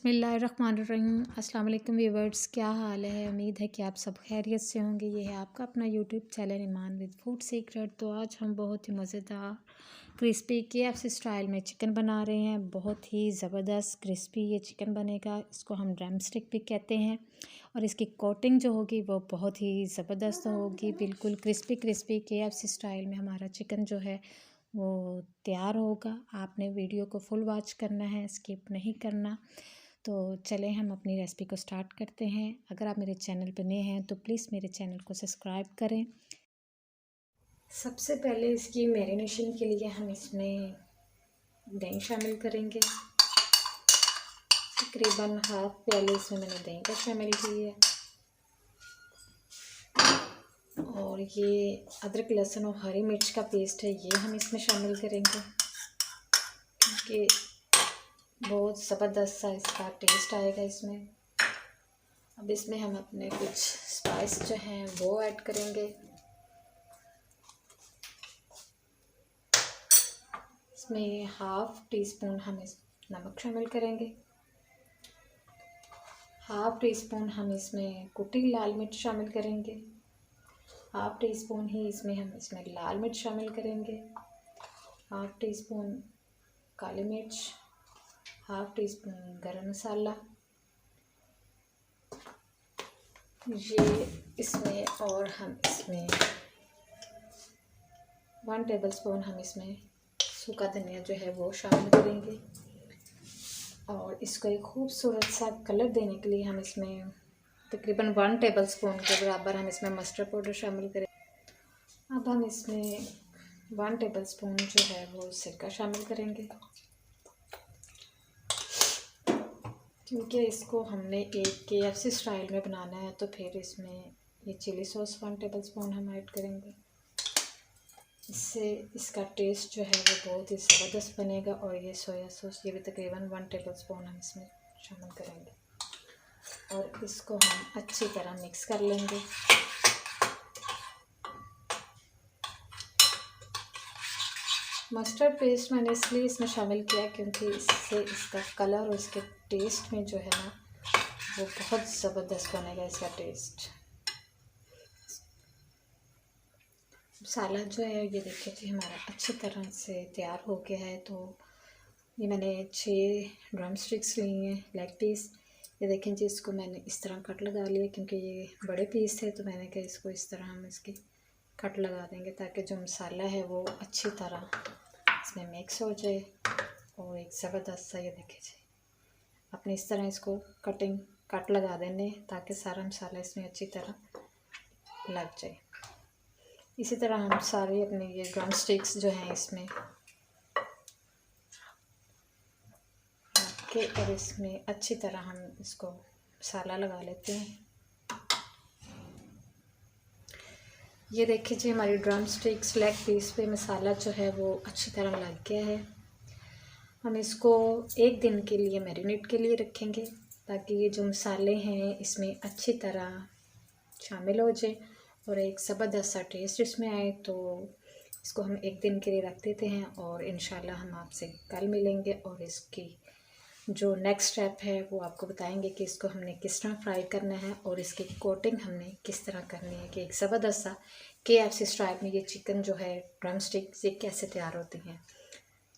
बिस्मिल्लाहिर्रहमानिर्रहीम। अस्सलाम वालेकुम व्यूअर्स, क्या हाल है। उम्मीद है कि आप सब खैरियत से होंगे। ये है आपका अपना YouTube channel Iman with food secret. तो आज हम बहुत ही मज़ेदार क्रिस्पी KFC स्टाइल में चिकन बना रहे हैं। बहुत ही ज़बरदस्त क्रिस्पी ये चिकन बनेगा। इसको हम ड्रम स्टिक भी कहते हैं और इसकी कोटिंग जो होगी वो बहुत ही ज़बरदस्त होगी। बिल्कुल क्रिस्पी क्रिस्पी KFC स्टाइल में हमारा चिकन जो है वो तैयार होगा। आपने वीडियो को फुल वॉच करना है, स्किप नहीं करना। तो चलें हम अपनी रेसिपी को स्टार्ट करते हैं। अगर आप मेरे चैनल पर नए हैं तो प्लीज़ मेरे चैनल को सब्सक्राइब करें। सबसे पहले इसकी मैरिनेशन के लिए हम इसमें दही शामिल करेंगे। तकरीबन हाफ प्याले इसमें मैंने दही का शामिल की है। और ये अदरक लहसुन और हरी मिर्च का पेस्ट है, ये हम इसमें शामिल करेंगे क्योंकि बहुत ज़बरदस्त सा इसका टेस्ट आएगा इसमें। अब इसमें हम अपने कुछ स्पाइस जो हैं वो ऐड करेंगे। इसमें हाफ़ टी स्पून हम इस नमक शामिल करेंगे। हाफ़ टी स्पून हम इसमें कुटी लाल मिर्च शामिल करेंगे। हाफ़ टी स्पून ही इसमें लाल मिर्च शामिल करेंगे। हाफ़ टी स्पून काली मिर्च, हाफ़ टी स्पून गरम मसाला ये इसमें, और हम इसमें 1 टेबलस्पून हम इसमें सूखा धनिया जो है वो शामिल करेंगे। और इसको एक खूबसूरत सा कलर देने के लिए हम इसमें तकरीबन 1 टेबलस्पून के बराबर हम इसमें मस्टर्ड पाउडर शामिल करें। अब हम इसमें 1 टेबलस्पून जो है वो सिरका शामिल करेंगे क्योंकि इसको हमने एक KFC स्टाइल में बनाना है। तो फिर इसमें ये चिली सॉस 1 टेबलस्पून हम ऐड करेंगे। इससे इसका टेस्ट जो है वो बहुत ही ज़बरदस्त बनेगा। और ये सोया सॉस ये भी तकरीबन 1 टेबलस्पून हम इसमें शामिल करेंगे और इसको हम अच्छी तरह मिक्स कर लेंगे। मस्टर्ड पेस्ट मैंने इसलिए इसमें शामिल किया क्योंकि इससे इसका कलर और इसके टेस्ट में जो है ना वो बहुत ज़बरदस्त बनेगा इसका टेस्ट। मसाला जो है ये देखिए जी हमारा अच्छी तरह से तैयार हो गया है। तो ये मैंने 6 ड्रम स्टिक्स ली हैं लेग पीस। ये देखें जी, इसको मैंने इस तरह कट लगा लिया क्योंकि ये बड़े पीस थे। तो मैंने कहा इसको इस तरह हम इसकी कट लगा देंगे ताकि जो मसाला है वो अच्छी तरह इसमें मिक्स हो जाए। और एक ज़बरदस्त सा ये देखें जी, अपने इस तरह इसको कट लगा देने ताकि सारा मसाला इसमें अच्छी तरह लग जाए। इसी तरह हम सारे अपने ये ड्रम स्टिक्स जो हैं इसमें रख के और इसमें अच्छी तरह हम इसको मसाला लगा लेते हैं। ये देखिए जी, हमारी ड्रम स्टिक्स लेग पीस पे मसाला जो है वो अच्छी तरह लग गया है। हम इसको 1 दिन के लिए मैरिनेट के लिए रखेंगे ताकि ये जो मसाले हैं इसमें अच्छी तरह शामिल हो जाए और एक ज़बरदस्त सा टेस्ट इसमें आए। तो इसको हम 1 दिन के लिए रख देते हैं और इंशाल्लाह हम आपसे कल मिलेंगे और इसकी जो नेक्स्ट स्टेप है वो आपको बताएंगे कि इसको हमने किस तरह फ्राई करना है और इसकी कोटिंग हमने किस तरह करनी है कि एक ज़बरदस्त सा KFC स्टाइल में ये चिकन जो है ड्रम स्टिक से कैसे तैयार होती हैं।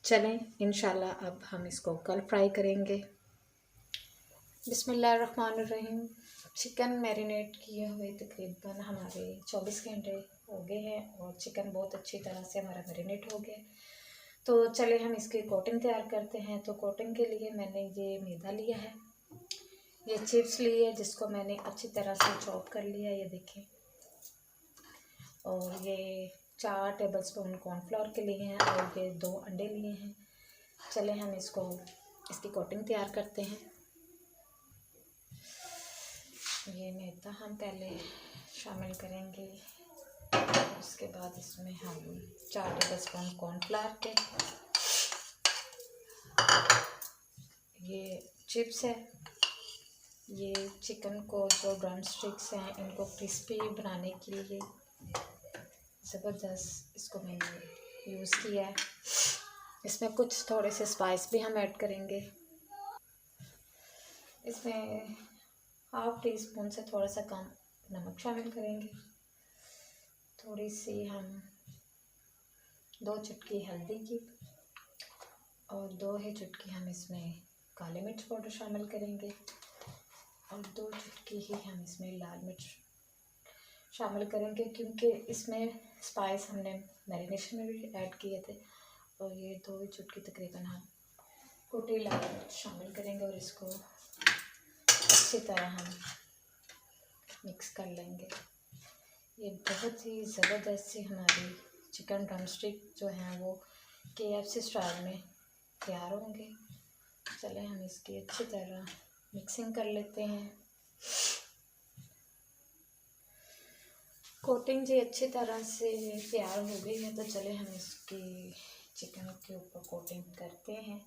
चलें इंशाल्लाह अब हम इसको कल फ्राई करेंगे। बिस्मिल्लाहिर्रहमानिर्रहीम। चिकन मैरिनेट किए हुए तकरीबन हमारे 24 घंटे हो गए हैं और चिकन बहुत अच्छी तरह से हमारा मैरिनेट हो गया। तो चले हम इसकी कोटिंग तैयार करते हैं। तो कोटिंग के लिए मैंने ये मैदा लिया है, ये चिप्स ली है जिसको मैंने अच्छी तरह से चॉप कर लिया, ये देखें। और ये 4 टेबलस्पून कॉर्नफ्लोर के लिए हैं और ये 2 अंडे लिए हैं। चले हम इसकी कोटिंग तैयार करते हैं। ये मैदा हम पहले शामिल करेंगे, उसके बाद इसमें हम 4 टेबलस्पून कॉर्नफ्लोर के, ये चिप्स है, ये चिकन को जो ड्रम स्टिक्स हैं इनको क्रिस्पी बनाने के लिए ज़बरदस्त इसको मैंने यूज़ किया है। इसमें कुछ थोड़े से स्पाइस भी हम ऐड करेंगे। इसमें हाफ टी स्पून से थोड़ा सा कम नमक शामिल करेंगे। थोड़ी सी हम 2 चुटकी हल्दी की और 2 ही चुटकी हम इसमें काली मिर्च पाउडर शामिल करेंगे और 2 चुटकी ही हम इसमें लाल मिर्च शामिल करेंगे, क्योंकि इसमें स्पाइस हमने मैरिनेशन में भी ऐड किए थे। और ये 2 चुटकी तकरीबन हम कुटी लाल मिर्च शामिल करेंगे और इसको अच्छी तरह हम मिक्स कर लेंगे। ये बहुत ही ज़बरदस्त सी हमारी चिकन ड्रम स्टिक जो हैं वो KFC स्टाइल में तैयार होंगे। चलें हम इसकी अच्छी तरह मिक्सिंग कर लेते हैं। कोटिंग जी अच्छी तरह से तैयार हो गई है, तो चले हम इसकी चिकन के ऊपर कोटिंग करते हैं।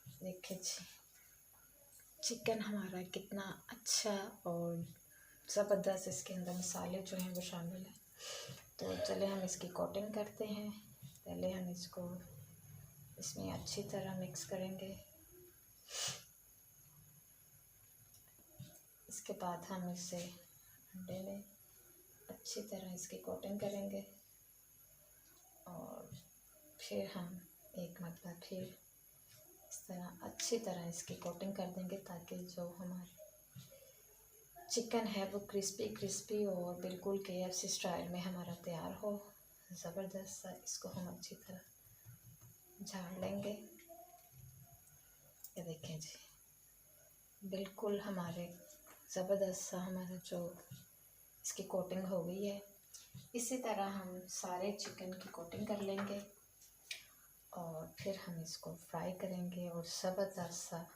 देखिए जी चिकन हमारा कितना अच्छा और ज़बरदस्त इसके अंदर मसाले जो हैं वो शामिल हैं। तो चले हम इसकी कोटिंग करते हैं। पहले हम इसको इसमें अच्छी तरह मिक्स करेंगे। इसके बाद हम इसे अंडे में अच्छी तरह इसकी कोटिंग करेंगे और फिर हम एक मरतबा फिर इस तरह अच्छी तरह इसकी कोटिंग कर देंगे, ताकि जो हमारी चिकन है वो क्रिस्पी और बिल्कुल KFC स्टाइल में हमारा तैयार हो। ज़बरदस्त सा इसको हम अच्छी तरह झाड़ लेंगे। ये देखें जी बिल्कुल हमारे ज़बरदस्त सा हमारा जो इसकी कोटिंग हो गई है। इसी तरह हम सारे चिकन की कोटिंग कर लेंगे और फिर हम इसको फ्राई करेंगे और ज़बरदस्त सा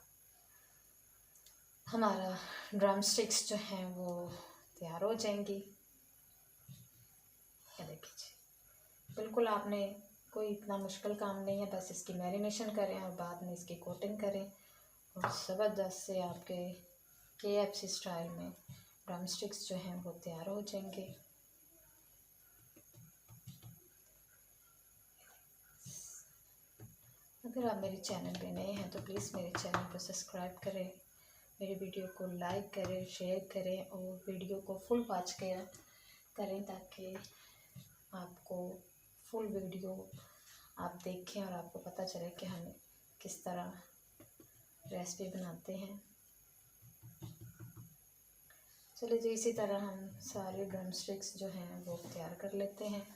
हमारा ड्रम स्टिक्स जो हैं वो तैयार हो जाएंगी। ये देखिए जी बिल्कुल आपने कोई इतना मुश्किल काम नहीं है, बस इसकी मैरिनेशन करें और बाद में इसकी कोटिंग करें और ज़बरदस्त से आपके KFC स्टाइल में ड्रम स्टिक्स जो हैं वो तैयार हो जाएंगे। अगर आप मेरे चैनल पे नए हैं तो प्लीज़ मेरे चैनल को सब्सक्राइब करें, मेरे वीडियो को लाइक करें, शेयर करें और वीडियो को फुल वॉच करें, ताकि आपको फुल वीडियो आप देखें और आपको पता चले कि हम किस तरह रेसिपी बनाते हैं। चलिए जी इसी तरह हम सारे ड्रम स्टिक्स जो हैं वो तैयार कर लेते हैं।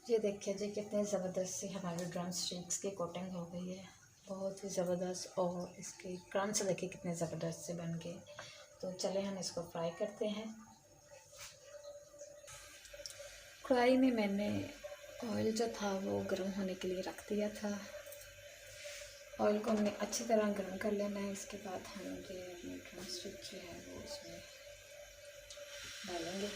ये देखिए जी कितने ज़बरदस्त सी हमारे ड्रम स्टिक्स की कोटिंग हो गई है, बहुत ही ज़बरदस्त। और इसके क्रंच देखिए कितने ज़बरदस्त से बन गए। तो चले हम इसको फ्राई करते हैं। कढ़ाई में मैंने ऑयल जो था वो गर्म होने के लिए रख दिया था। ऑयल को हमने अच्छी तरह गर्म कर लेना है। इसके बाद हम जो अपनी ड्रम स्टिक जो है वो इसमें डालेंगे।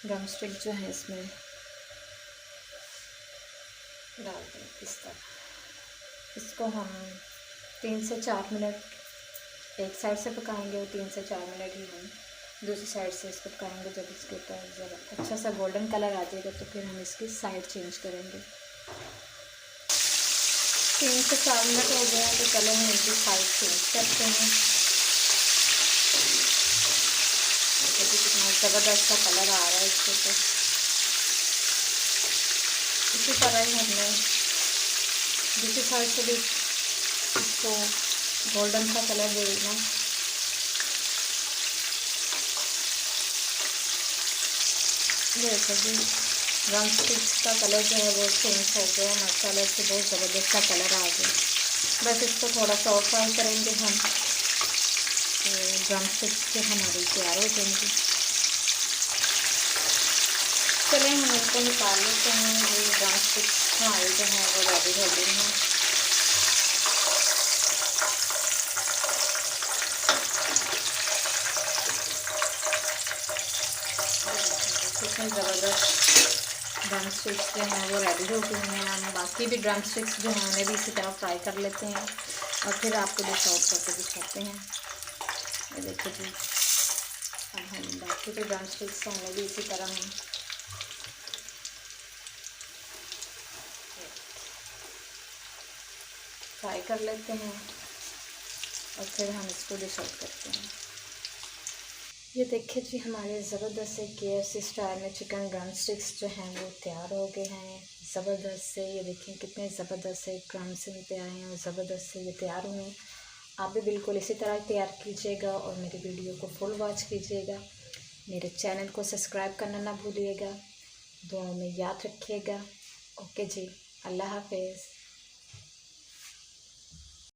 ड्रम स्टिक जो है इसमें डाल दें इस तरह। इसको हम 3 से 4 मिनट एक साइड से पकाएंगे और 3 से 4 मिनट ही हम दूसरी साइड से इसको पकाएंगे। जब इसके ऊपर ज़रा अच्छा सा गोल्डन कलर आ जाएगा तो फिर हम इसकी साइड चेंज करेंगे। 3 से 4 मिनट हो गए हैं तो चलो हम इनकी साइड चेंज करते हैं। देखिए कितना ज़बरदस्त सा कलर आ रहा है इसके ऊपर। इसी तरह ही हमने दूसरी साइड से भी इसको गोल्डन सा कलर दे देना। ये देखो जी ड्रम स्टिक्स का कलर जो है वो चेंज हो गया माशाल्लाह से, बहुत ज़बरदस्त सा कलर आ गया। बस इसको थोड़ा सा और फ्राई करेंगे हम, तो ड्रम स्टिक्स जो हमारी तैयार हो जाएंगी। चलें हम इसको निकाल लेते हैं। ये ड्रम स्टिक्स हमारे जो हैं वो रेडी हो गई हैं। कितने ज़बरदस्त ड्रम स्टिक्स जो हैं वो रेडी हो गए हैं। हम बाकी भी ड्रम स्टिक्स जो हैं उन्हें भी इसी तरह फ्राई कर लेते हैं और फिर आपको भी सर्व करके दिखाते हैं। ये देखिए जी अब हम बाकी जो ड्रम स्टिक्स हैं उन्हें भी इसी तरह हम फ्राई कर लेते हैं और फिर हम इसको डिश आउट करते हैं। ये देखिए जी, हमारे ज़बरदस्त से KFC स्टाइल में चिकन ड्रम स्टिक्स जो हैं वो तैयार हो गए हैं। ज़बरदस्त से ये देखिए कितने ज़बरदस्त से क्रम्स इन पे आए हैं और ज़बरदस्त से ये तैयार हुए हैं। आप भी बिल्कुल इसी तरह तैयार कीजिएगा और मेरी वीडियो को फुल वॉच कीजिएगा। मेरे चैनल को सब्सक्राइब करना ना भूलिएगा। दुआओं में याद रखिएगा। ओके जी, अल्लाह हाफिज़।